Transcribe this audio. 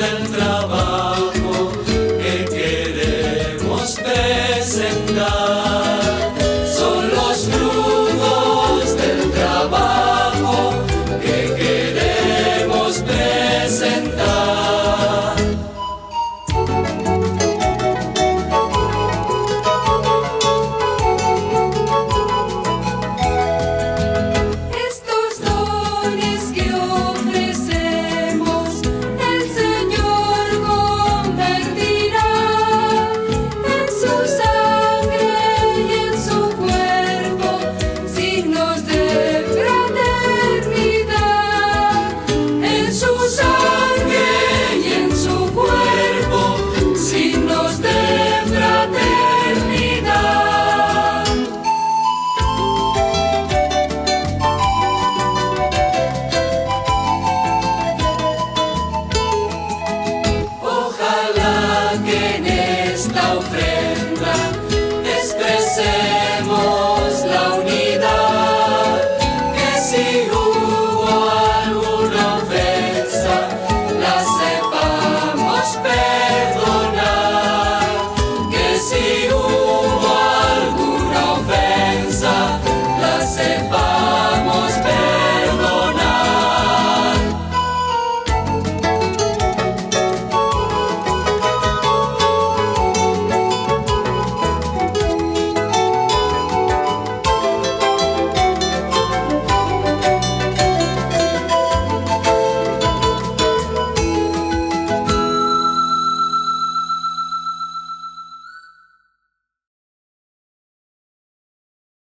del trabajo que queremos presentar. Son los frutos del trabajo que queremos presentar. Estos dones que ofrecemos, el Señor convertirá en su sangre y en su cuerpo, signos de fraternidad. En su sangre y en su cuerpo, signos de fraternidad. Ojalá que en esta ofrenda expresemos